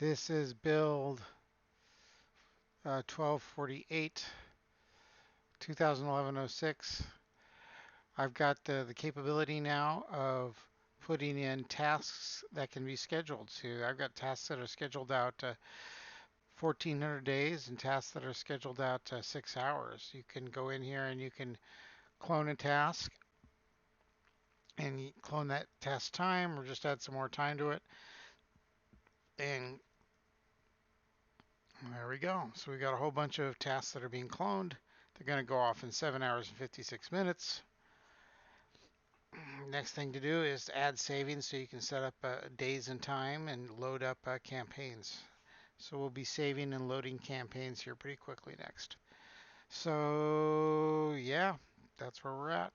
This is build 1248, 2011-06. I've got the capability now of putting in tasks that can be scheduled. So I've got tasks that are scheduled out 1400 days and tasks that are scheduled out 6 hours. You can go in here and you can clone a task and you clone that task time or just add some more time to it. And there we go. So we got a whole bunch of tasks that are being cloned. They're going to go off in 7 hours and 56 minutes. Next thing to do is add savings so you can set up days and time and load up campaigns. So we'll be saving and loading campaigns here pretty quickly next. So yeah, that's where we're at.